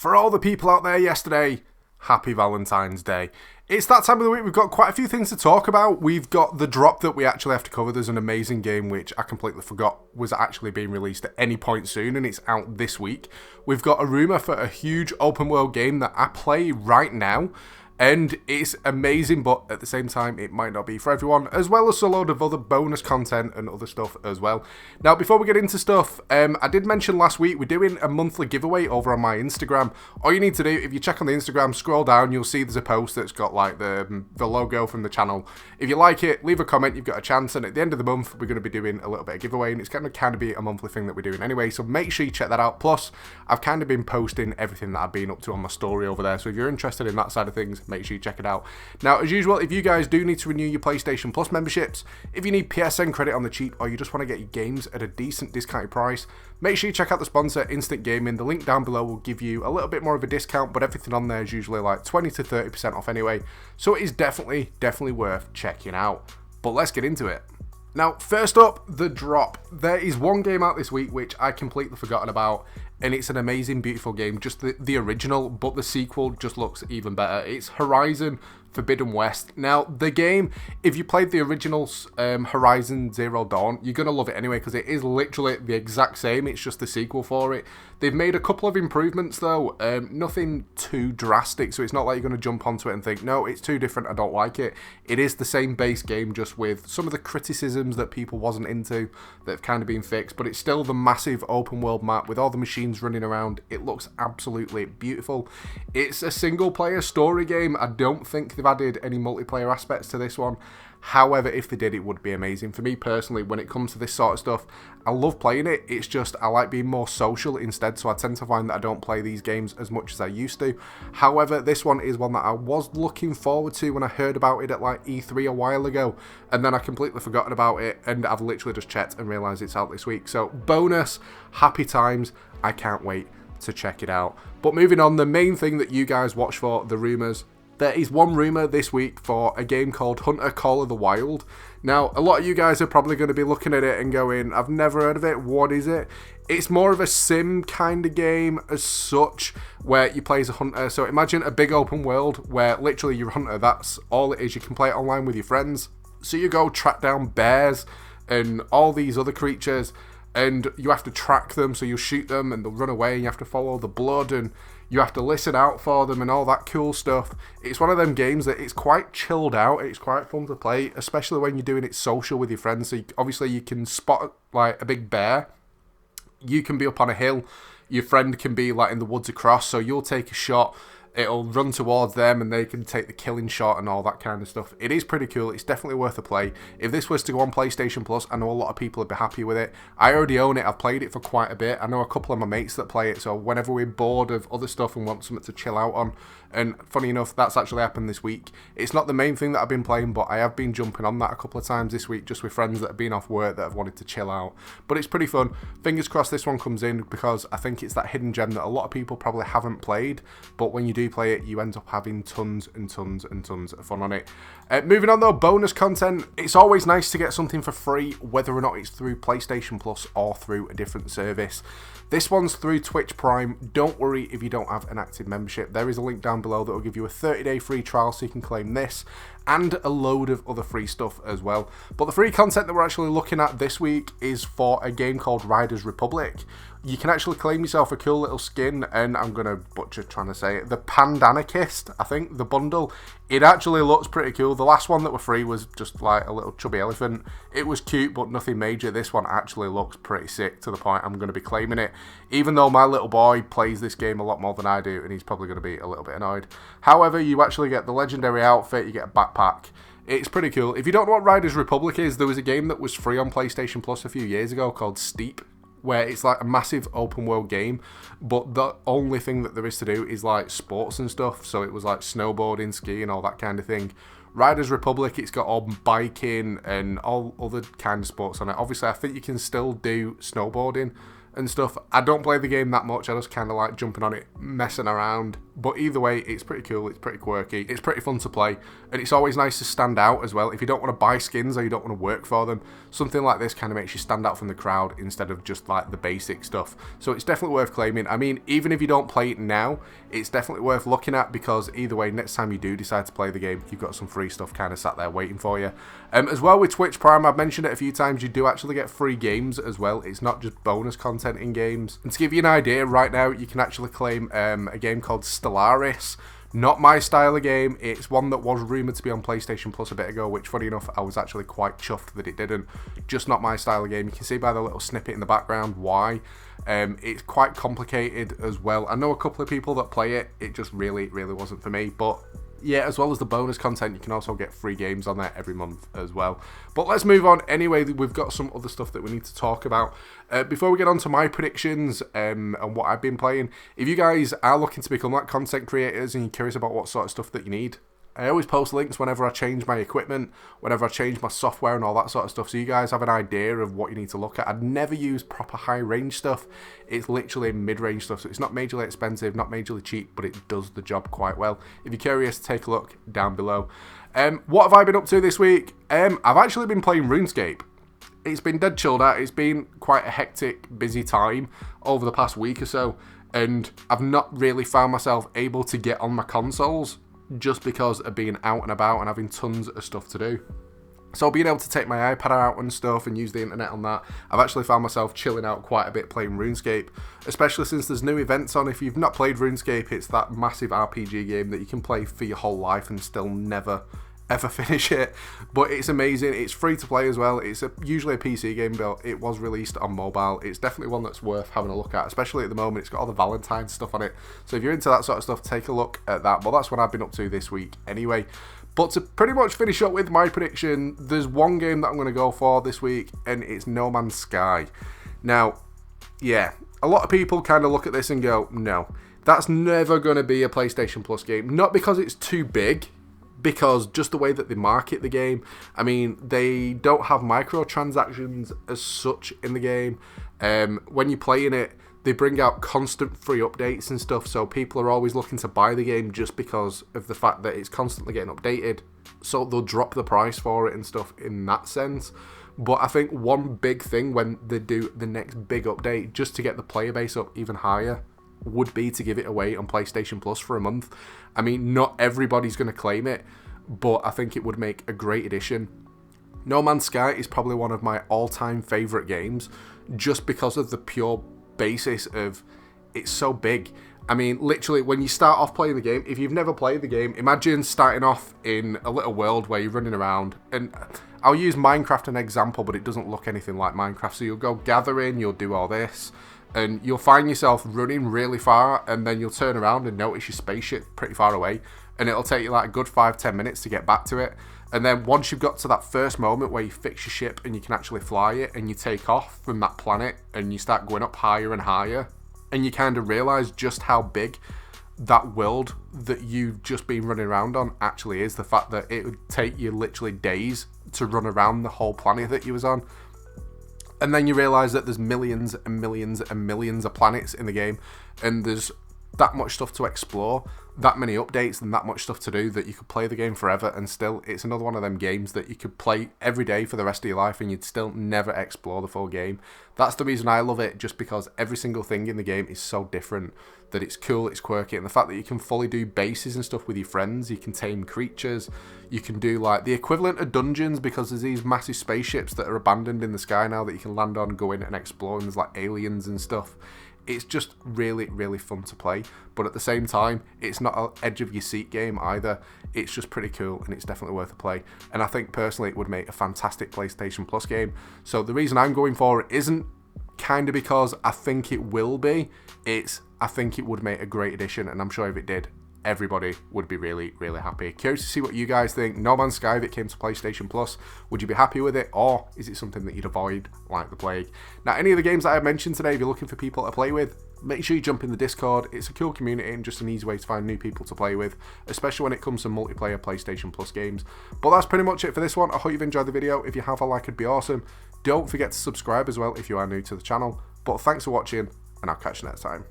For all the people out there yesterday, happy Valentine's Day. It's that time of the week. We've got quite a few things to talk about. We've got the drop that we actually have to cover. There's an amazing game which I completely forgot was actually being released at any point soon, and it's out this week. We've got a rumour for a huge open world game that I play right now, and it's amazing, but at the same time, it might not be for everyone, as well as a load of other bonus content and other stuff as well. Now, before we get into stuff, I did mention last week, we're doing a monthly giveaway over on my Instagram. All you need to do, if you check on the Instagram, scroll down, you'll see there's a post that's got like the logo from the channel. If you like it, leave a comment, you've got a chance, and at the end of the month, we're going to be doing a little bit of giveaway, and it's going to kind of be a monthly thing that we're doing anyway, so make sure you check that out. Plus, I've kind of been posting everything that I've been up to on my story over there, so if you're interested in that side of things, make sure you check it out. Now, as usual, if you guys do need to renew your PlayStation Plus memberships, if you need PSN credit on the cheap, or you just want to get your games at a decent discounted price, make sure you check out the sponsor, Instant Gaming. The link down below will give you a little bit more of a discount, but everything on there is usually like 20 to 30% off anyway, so it is definitely worth checking out. But let's get into it. Now, first up, the drop. There is one game out this week which I completely forgotten about, and it's an amazing, beautiful game, just the original, but the sequel just looks even better. It's Horizon Forbidden West. Now, the game, if you played the original Horizon Zero Dawn, you're going to love it anyway, because it is literally the exact same, it's just the sequel for it. They've made a couple of improvements, though, nothing too drastic, so it's not like you're going to jump onto it and think, no, it's too different, I don't like it. It is the same base game, just with some of the criticisms that people wasn't into that have kind of been fixed, but it's still the massive open world map with all the machines running around. It looks absolutely beautiful. It's a single player story game. I don't think they've added any multiplayer aspects to this one. However, if they did, it would be amazing. For me personally, when it comes to this sort of stuff, I love playing it. It's just I like being more social instead, so I tend to find that I don't play these games as much as I used to. However, this one is one that I was looking forward to when I heard about it at like E3 a while ago, and then I completely forgotten about it, and I've literally just checked and realised it's out this week. So bonus, happy times. I can't wait to check it out. But moving on, the main thing that you guys watch for, the rumours. There is one rumour this week for a game called Hunter Call of the Wild. Now, a lot of you guys are probably going to be looking at it and going, I've never heard of it, what is it? It's more of a sim kind of game as such, where you play as a hunter. So imagine a big open world where literally you're a hunter, that's all it is. You can play it online with your friends. So you go track down bears and all these other creatures, and you have to track them, so you shoot them and they'll run away, and you have to follow the blood, and you have to listen out for them and all that cool stuff. It's one of them games that it's quite chilled out, it's quite fun to play, especially when you're doing it social with your friends. So obviously you can spot like a big bear, you can be up on a hill, your friend can be like in the woods across, so you'll take a shot, it'll run towards them and they can take the killing shot and all that kind of stuff. It is pretty cool. It's definitely worth a play. If this was to go on PlayStation Plus, I know a lot of people would be happy with it. I already own it. I've played it for quite a bit. I know a couple of my mates that play it, so whenever we're bored of other stuff and want something to chill out on, and funny enough, that's actually happened this week. It's not the main thing that I've been playing, but I have been jumping on that a couple of times this week, just with friends that have been off work that have wanted to chill out. But it's pretty fun. Fingers crossed this one comes in, because I think it's that hidden gem that a lot of people probably haven't played, but when you do play it, you end up having tons and tons and tons of fun on it. Moving on though, bonus content. It's always nice to get something for free, whether or not it's through PlayStation Plus or through a different service. This one's through Twitch Prime. Don't worry if you don't have an active membership. There is a link down below that will give you a 30-day free trial, so you can claim this and a load of other free stuff as well. But the free content that we're actually looking at this week is for a game called Riders Republic. You can actually claim yourself a cool little skin, and I'm going to butcher trying to say it, the Pandanarchist, I think, the bundle. It actually looks pretty cool. The last one that were free was just like a little chubby elephant. It was cute, but nothing major. This one actually looks pretty sick, to the point I'm going to be claiming it, even though my little boy plays this game a lot more than I do, and he's probably going to be a little bit annoyed. However, you actually get the legendary outfit, you get a backpack. It's pretty cool. If you don't know what Riders Republic is, there was a game that was free on PlayStation Plus a few years ago called Steep, where it's like a massive open world game, but the only thing that there is to do is like sports and stuff. So it was like snowboarding, skiing, all that kind of thing. Riders Republic, it's got all biking and all other kind of sports on it. Obviously, I think you can still do snowboarding and stuff. I don't play the game that much, I just kind of like jumping on it, messing around. But either way, it's pretty cool, it's pretty quirky, it's pretty fun to play, and it's always nice to stand out as well. If you don't want to buy skins or you don't want to work for them, something like this kind of makes you stand out from the crowd instead of just like the basic stuff. So it's definitely worth claiming. I mean, even if you don't play it now, it's definitely worth looking at, because either way, next time you do decide to play the game, you've got some free stuff kind of sat there waiting for you. As well with Twitch Prime, I've mentioned it a few times, you do actually get free games as well. It's not just bonus content in games. And to give you an idea, right now you can actually claim a game called Stellaris. Not my style of game. It's one that was rumoured to be on PlayStation Plus a bit ago, which funny enough, I was actually quite chuffed that it didn't. Just not my style of game. You can see by the little snippet in the background why. It's quite complicated as well. I know a couple of people that play it. It just really wasn't for me. But yeah, as well as the bonus content, you can also get free games on there every month as well. But let's move on anyway. We've got some other stuff that we need to talk about. Before we get on to my predictions and what I've been playing, if you guys are looking to become like content creators and you're curious about what sort of stuff that you need, I always post links whenever I change my equipment, whenever I change my software and all that sort of stuff, so you guys have an idea of what you need to look at. I'd never use proper high-range stuff. It's literally mid-range stuff, so it's not majorly expensive, not majorly cheap, but it does the job quite well. If you're curious, take a look down below. What have I been up to this week? I've actually been playing Runescape. It's been dead chilled out. It's been quite a hectic, busy time over the past week or so, and I've not really found myself able to get on my consoles, just because of being out and about and having tons of stuff to do. So being able to take my iPad out and stuff and use the internet on that, I've actually found myself chilling out quite a bit playing RuneScape, especially since there's new events on. If you've not played RuneScape, it's that massive RPG game that you can play for your whole life and still never ever finish it, but it's amazing. It's free to play as well. It's usually a PC game, but it was released on mobile. It's definitely one that's worth having a look at, especially at the moment. It's got all the Valentine's stuff on it, so if you're into that sort of stuff, take a look at that. Well, that's what I've been up to this week anyway. But to pretty much finish up with my prediction, there's one game that I'm going to go for this week, and it's No Man's Sky. Now, yeah, a lot of people kind of look at this and go, no, that's never going to be a PlayStation Plus game. Not because it's too big, because just the way that they market the game. I mean, they don't have microtransactions as such in the game. When you're playing it, they bring out constant free updates and stuff, so people are always looking to buy the game just because of the fact that it's constantly getting updated. So they'll drop the price for it and stuff in that sense. But I think one big thing when they do the next big update, just to get the player base up even higher, would be to give it away on PlayStation Plus for a month. I mean, not everybody's going to claim it, but I think it would make a great addition. No Man's Sky is probably one of my all-time favourite games, just because of the pure basis of it's so big. I mean, literally, when you start off playing the game, if you've never played the game, imagine starting off in a little world where you're running around, and I'll use Minecraft as an example, but it doesn't look anything like Minecraft. So you'll go gathering, you'll do all this, and you'll find yourself running really far, and then you'll turn around and notice your spaceship pretty far away, and it'll take you like a good 5-10 minutes to get back to it. And then once you've got to that first moment where you fix your ship and you can actually fly it and you take off from that planet and you start going up higher and higher, and you kind of realise just how big that world that you've just been running around on actually is. The fact that it would take you literally days to run around the whole planet that you was on. And then you realise that there's millions and millions and millions of planets in the game, and there's that much stuff to explore, that many updates and that much stuff to do, that you could play the game forever, and still it's another one of them games that you could play every day for the rest of your life and you'd still never explore the full game. That's the reason I love it, just because every single thing in the game is so different, that it's cool, it's quirky, and the fact that you can fully do bases and stuff with your friends, you can tame creatures, you can do like the equivalent of dungeons, because there's these massive spaceships that are abandoned in the sky now that you can land on, go in and explore, and there's like aliens and stuff. It's just really, really fun to play, but at the same time, it's not an edge of your seat game either. It's just pretty cool, and it's definitely worth a play. And I think personally it would make a fantastic PlayStation Plus game. So the reason I'm going for it isn't kind of because I think it will be, it's I think it would make a great addition, and I'm sure if it did, everybody would be really, really happy. Curious to see what you guys think. No Man's Sky, if it came to PlayStation Plus, would you be happy with it, or is it something that you'd avoid like the plague? Now, any of the games that I mentioned today, if you're looking for people to play with, make sure you jump in the Discord. It's a cool community and just an easy way to find new people to play with, especially when it comes to multiplayer PlayStation Plus games. But that's pretty much it for this one. I hope you've enjoyed the video. If you have, a like would be awesome. Don't forget to subscribe as well if you are new to the channel. But thanks for watching, and I'll catch you next time.